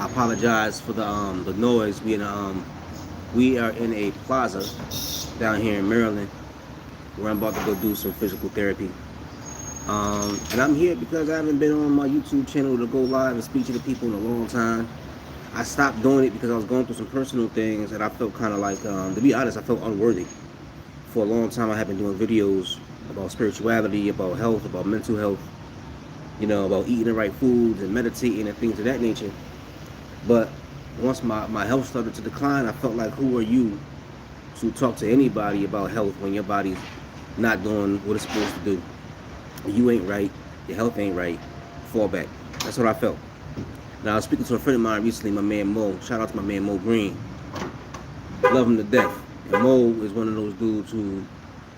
I apologize for the noise. We are in a plaza down here in Maryland where I'm about to go do some physical therapy. And I'm here because I haven't been on my YouTube channel to go live and speak to the people in a long time. I stopped doing it because I was going through some personal things, and I felt kind of like, to be honest, I felt unworthy. For a long time, I have been doing videos about spirituality, about health, about mental health, about eating the right foods and meditating and things of that nature. But once my health started to decline, I felt like, who are you to talk to anybody about health when your body's not doing what it's supposed to do? You ain't right, your health ain't right, fall back. That's what I felt. Now, I was speaking to a friend of mine recently, my man Mo. Shout out to my man Mo Green. Love him to death. And Mo is one of those dudes who,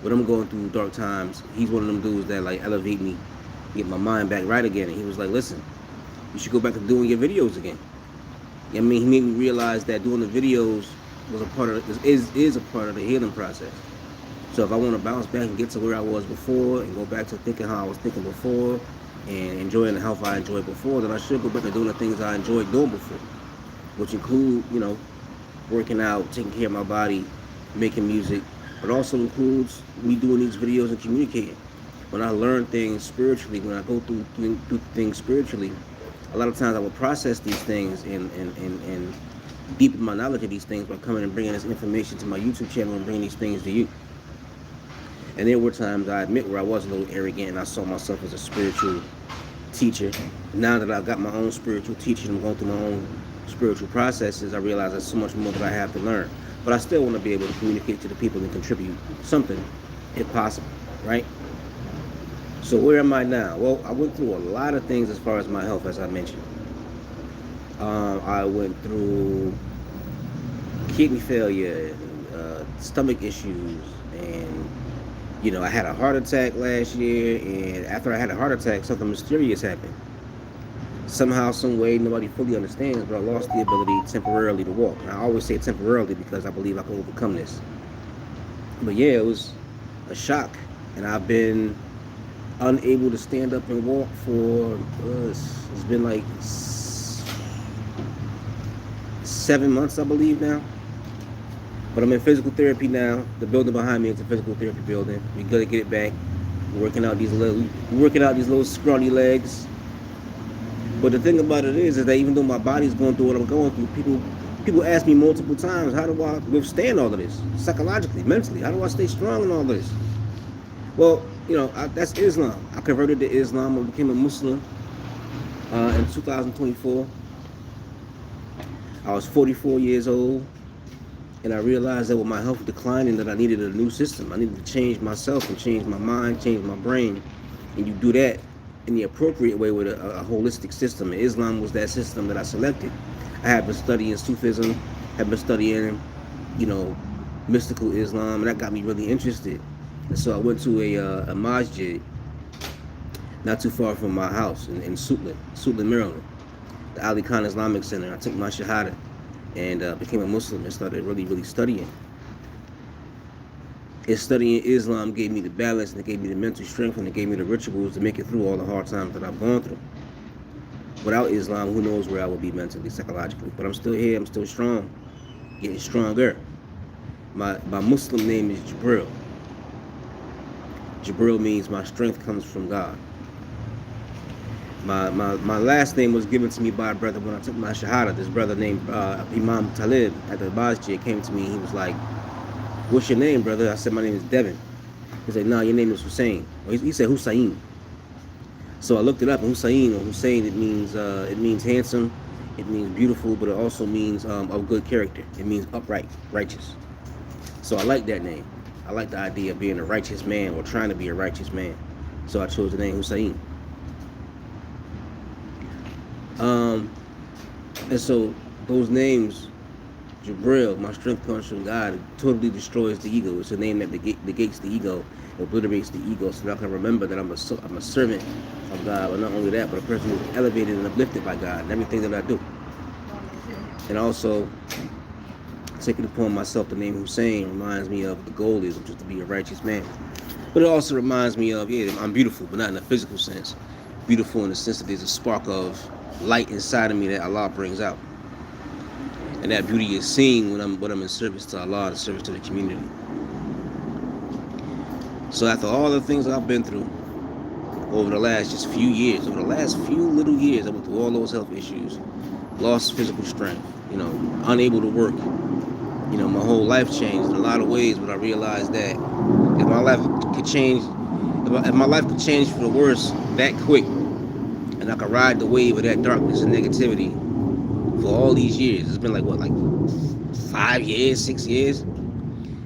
when I'm going through dark times, he's one of them dudes that like elevate me, get my mind back right again. And he was like, listen, you should go back to doing your videos again. I mean, he made me realize that doing the videos was a part of is a part of the healing process. So if I want to bounce back and get to where I was before and go back to thinking how I was thinking before and enjoying the health I enjoyed before, then I should go back to doing the things I enjoyed doing before, which include, working out, taking care of my body, making music, but also includes me doing these videos and communicating. When I learn things spiritually, when I go through things spiritually, a lot of times I will process these things and deepen my knowledge of these things by coming and bringing this information to my YouTube channel and bringing these things to you. And there were times, I admit, where I was a little arrogant and I saw myself as a spiritual teacher. Now that I've got my own spiritual teaching, I'm going through my own spiritual processes, I realize there's so much more that I have to learn. But I still want to be able to communicate to the people and contribute something, if possible, right? So where am I now? Well, I went through a lot of things as far as my health, as I mentioned. I went through kidney failure, stomach issues, and I had a heart attack last year, and after I had a heart attack, something mysterious happened. Somehow, some way, nobody fully understands, but I lost the ability temporarily to walk. And I always say temporarily because I believe I can overcome this. But yeah, it was a shock, and I've been unable to stand up and walk for, it's been like 7 months, I believe now. But I'm in physical therapy now. The building behind me is a physical therapy building. We gotta get it back. We're working out these little scrawny legs. But the thing about it is that even though my body's going through what I'm going through, people ask me multiple times, how do I withstand all of this? Psychologically, mentally, how do I stay strong in all of this? Well, that's Islam. I converted to Islam. I became a Muslim in 2024. I was 44 years old. And I realized that with my health declining, that I needed a new system. I needed to change myself and change my mind, change my brain. And you do that in the appropriate way with a holistic system. And Islam was that system that I selected. I had been studying Sufism, had been studying, mystical Islam, and that got me really interested. And so I went to a masjid not too far from my house in Suitland, Maryland, the Ali Khan Islamic Center. I took my Shahada and became a Muslim and started really, really studying. And studying Islam gave me the balance, and it gave me the mental strength, and it gave me the rituals to make it through all the hard times that I've gone through. Without Islam, who knows where I would be mentally, psychologically. But I'm still here, I'm still strong, getting stronger. My Muslim name is Jibril. Jibril means my strength comes from God. My last name was given to me by a brother when I took my Shahada. This brother named Imam Talib at the masjid came to me. He was like, what's your name, brother? I said, my name is Devin. He said, no, your name is Hussein. Well, he said Hussein. So I looked it up, and Hussein, it means handsome, it means beautiful, but it also means of good character. It means upright, righteous. So I like that name. I like the idea of being a righteous man or trying to be a righteous man. So I chose the name Hussein. And so those names, Jibril, my strength comes from God, it totally destroys the ego. It's a name that negates the ego, obliterates the ego, so that I can remember that I'm a servant of God. But not only that, but a person who's elevated and uplifted by God in everything that I do. And also, taking upon myself the name Hussein reminds me of the goal is, which is to be a righteous man. But it also reminds me of, I'm beautiful, but not in a physical sense. Beautiful in the sense that there's a spark of light inside of me that Allah brings out. and that beauty is seen when I'm in service to Allah, in service to the community. So after all the things I've been through over the last just few years, over the last few little years, I went through all those health issues, lost physical strength, unable to work. My whole life changed in a lot of ways, but I realized that if my life could change, if my life could change for the worse that quick, and I could ride the wave of that darkness and negativity for all these years, it's been like 5 years, 6 years.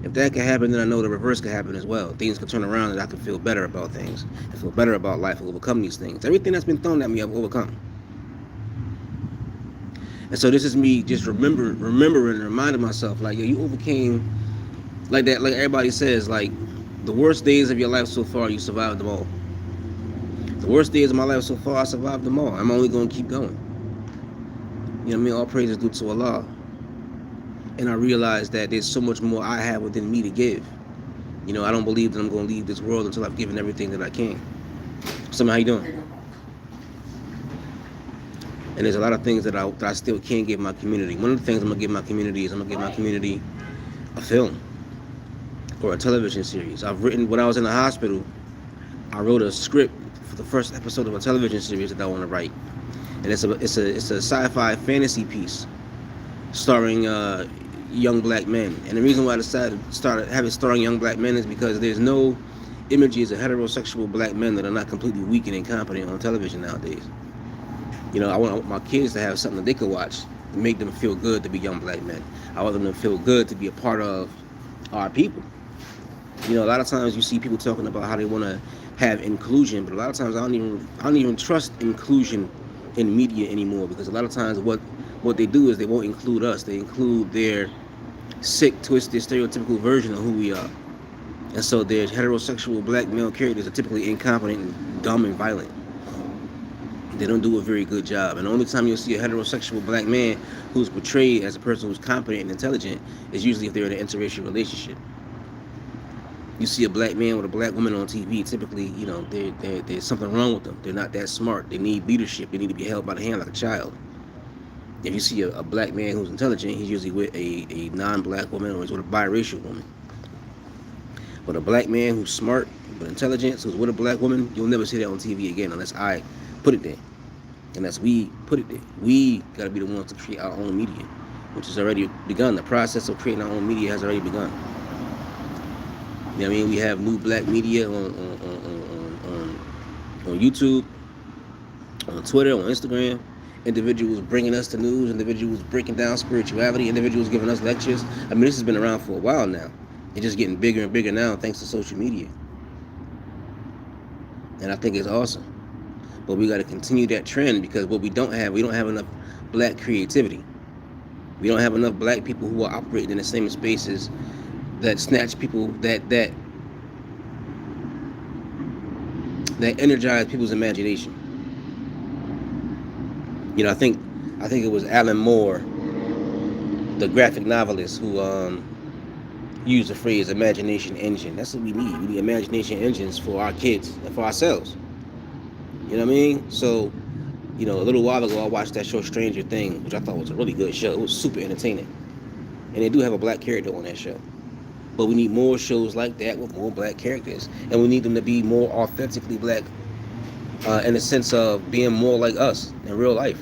If that could happen, then I know the reverse could happen as well. Things could turn around and I could feel better about things, and feel better about life, and overcome these things. Everything that's been thrown at me, I've overcome. And so this is me just remembering and reminding myself, like, yo, you overcame, like that, like everybody says, like, the worst days of your life so far, you survived them all. The worst days of my life so far, I survived them all. I'm only going to keep going. You know what I mean? All praise is due to Allah. And I realized that there's so much more I have within me to give. I don't believe that I'm going to leave this world until I've given everything that I can. So, how you doing? And there's a lot of things that I still can't give my community. One of the things I'm going to give my community is I'm going to give my community a film or a television series. When I was in the hospital, I wrote a script for the first episode of a television series that I want to write. And it's a sci-fi fantasy piece starring young black men. And the reason why I decided to have it starring young black men is because there's no images of heterosexual black men that are not completely weak and incompetent on television nowadays. I want my kids to have something that they could watch to make them feel good to be young black men. I want them to feel good to be a part of our people. A lot of times you see people talking about how they want to have inclusion, but a lot of times I don't even trust inclusion in media anymore, because a lot of times what they do is they won't include us. They include their sick, twisted, stereotypical version of who we are. And so their heterosexual black male characters are typically incompetent and dumb and violent. They don't do a very good job. And the only time you'll see a heterosexual black man who's portrayed as a person who's competent and intelligent is usually if they're in an interracial relationship. You see a black man with a black woman on TV, typically, there's something wrong with them. They're not that smart. They need leadership. They need to be held by the hand like a child. If you see a black man who's intelligent, he's usually with a non-black woman, or he's with a biracial woman. But a black man who's smart but intelligent, who's with a black woman, you'll never see that on TV again unless I put it there. Unless we put it there. We got to be the ones to create our own media, which has already begun. The process of creating our own media has already begun. You know what I mean? We have new black media on YouTube, on Twitter, on Instagram. Individuals bringing us the news, individuals breaking down spirituality, individuals giving us lectures. I mean, this has been around for a while now. It's just getting bigger and bigger now thanks to social media. And I think it's awesome. But we got to continue that trend, because what we don't have enough black creativity. We don't have enough black people who are operating in the same spaces that snatch people, that energize people's imagination. I think it was Alan Moore, the graphic novelist, who used the phrase imagination engine. That's what we need. We need imagination engines for our kids and for ourselves. You know what I mean? So, a little while ago I watched that show Stranger Things, which I thought was a really good show. It was super entertaining. And they do have a black character on that show. But we need more shows like that with more black characters. And we need them to be more authentically black, in the sense of being more like us in real life.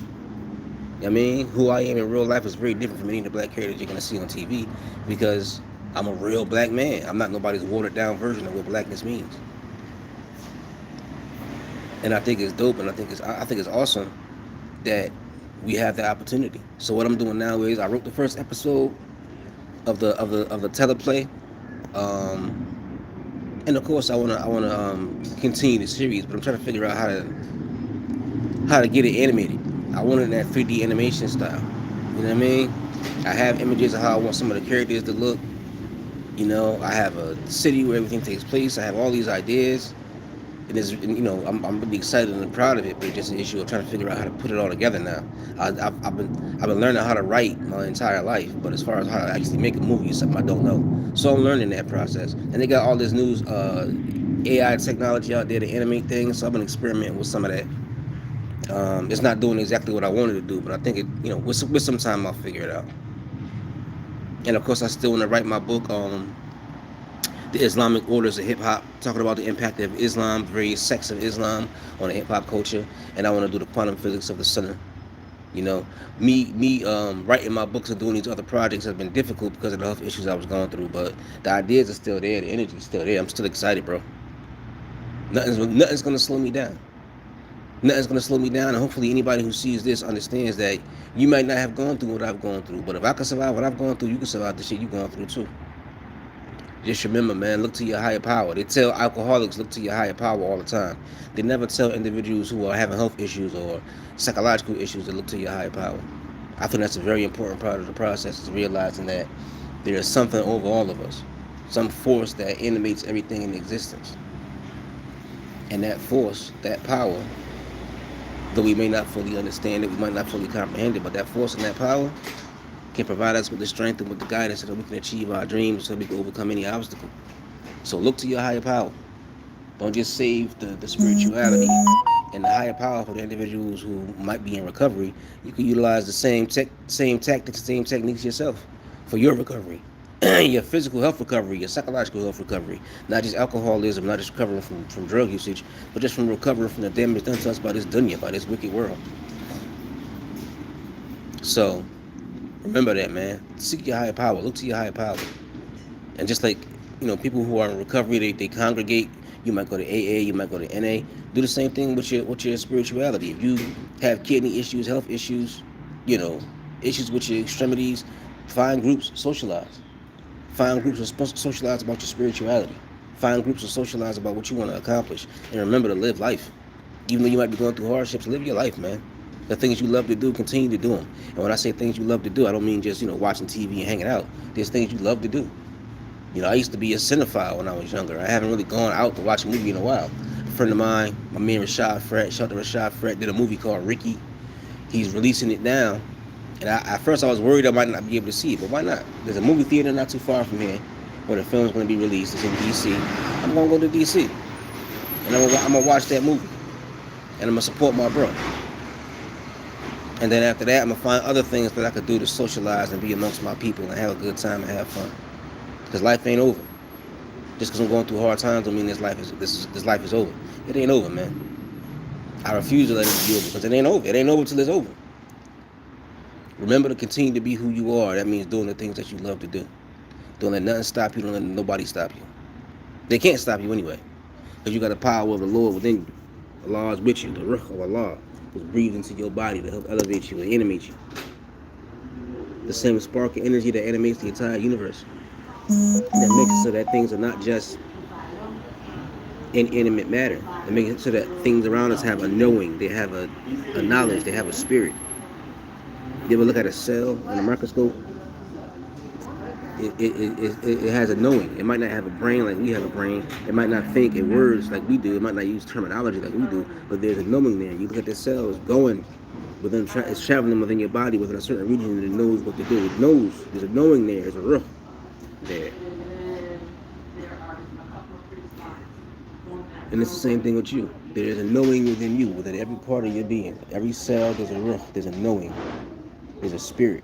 You know what I mean? Who I am in real life is very different from any of the black characters you're going to see on TV, because I'm a real black man. I'm not nobody's watered down version of what blackness means. And I think it's dope, and I think it's awesome that we have that opportunity. So what I'm doing now is I wrote the first episode of the teleplay, and of course I wanna continue the series, but I'm trying to figure out how to get it animated. I wanted that 3D animation style. You know what I mean? I have images of how I want some of the characters to look. I have a city where everything takes place. I have all these ideas. I'm really excited and proud of it, but it's just an issue of trying to figure out how to put it all together now. I've been learning how to write my entire life, but as far as how to actually make a movie is something I don't know. So I'm learning that process. And they got all this new AI technology out there to animate things, so I've been experimenting with some of that. It's not doing exactly what I wanted to do, but I think with some time I'll figure it out. And of course, I still want to write my book, The Islamic Orders of Hip Hop, talking about the impact of Islam, various sects of Islam on the hip hop culture. And I want to do the quantum physics of the sunnah. You know, writing my books and doing these other projects has been difficult because of the health issues I was going through. But the ideas are still there, the energy is still there. I'm still excited, bro. Nothing's gonna slow me down. Nothing's gonna slow me down, and hopefully anybody who sees this understands that you might not have gone through what I've gone through, but if I can survive what I've gone through, you can survive the shit you've gone through too. Just remember, man, look to your higher power. They tell alcoholics look to your higher power all the time. They never tell individuals who are having health issues or psychological issues to look to your higher power. I think that's a very important part of the process, is realizing that there is something over all of us, some force that animates everything in existence. And that force, that power, though we may not fully understand it, we might not fully comprehend it, but that force and that power can provide us with the strength and with the guidance so that we can achieve our dreams, so we can overcome any obstacle. So look to your higher power. Don't just save the spirituality and the higher power for the individuals who might be in recovery. You can utilize the same tactics, same techniques yourself for your recovery. Your physical health recovery, your psychological health recovery, not just alcoholism, not just recovering from drug usage, but just from recovering from the damage done to us by this dunya, by this wicked world. So remember that, man. Seek your higher power. Look to your higher power. And just like, people who are in recovery, they congregate. You might go to AA, you might go to NA. Do the same thing with your spirituality. If you have kidney issues, health issues, issues with your extremities, find groups, socialize. Find groups and socialize about your spirituality. Find groups and socialize about what you want to accomplish. And remember to live life. Even though you might be going through hardships, live your life, man. The things you love to do, continue to do them. And when I say things you love to do, I don't mean just, watching TV and hanging out. There's things you love to do. I used to be a cinephile when I was younger. I haven't really gone out to watch a movie in a while. A friend of mine, my man Rashad Fred, shout out to Rashad Fred, did a movie called Ricky. He's releasing it now. And at first I was worried I might not be able to see it, but why not? There's a movie theater not too far from here where the film's going to be released. It's in D.C. I'm going to go to D.C. and I'm going to watch that movie. And I'm going to support my bro. And then after that, I'm going to find other things that I could do to socialize and be amongst my people and have a good time and have fun. Because life ain't over. Just because I'm going through hard times don't mean this life is over. It ain't over, man. I refuse to let it be over because it ain't over. It ain't over till it's over. Remember to continue to be who you are. That means doing the things that you love to do. Don't let nothing stop you. Don't let nobody stop you. They can't stop you anyway. Because you got the power of the Lord within you. Allah is with you. The ruh of Allah is breathed into your body to help elevate you and animate you. The same spark of energy that animates the entire universe. That makes it so that things are not just inanimate matter. It makes it so that things around us have a knowing. They have a knowledge. They have a spirit. You ever look at a cell in a microscope? It has a knowing. It might not have a brain like we have a brain. It might not think in words like we do. It might not use terminology like we do. But there's a knowing there. You look at this cell, it's going within, it's traveling within your body within a certain region, and it knows what to do. It knows. There's a knowing there. There's a ruh there. And it's the same thing with you. There is a knowing within you, within every part of your being. Every cell, there's a ruh. There's a knowing. There's a spirit.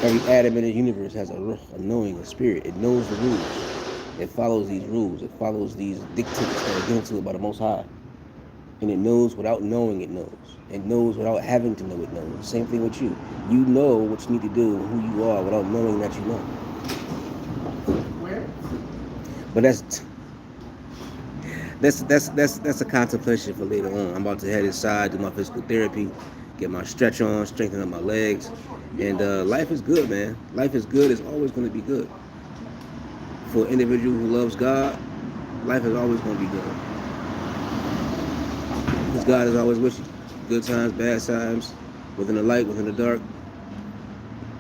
Every atom in the universe has a ruh, a knowing, a spirit. It knows the rules. It follows these rules. It follows these dictates that are given to it by the Most High. And it knows without knowing it knows. It knows without having to know it knows. Same thing with you. You know what you need to do and who you are without knowing that you know. But that's a contemplation for later on. I'm about to head inside, do my physical therapy, get my stretch on, strengthen up my legs. And life is good, man. Life is good. It's always going to be good. For an individual who loves God, life is always going to be good. Because God is always with you. Good times, bad times, within the light, within the dark.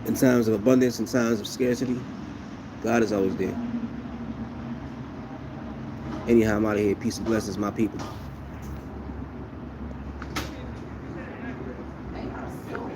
In times of abundance, in times of scarcity, God is always there. Anyhow, I'm out of here. Peace and blessings, my people.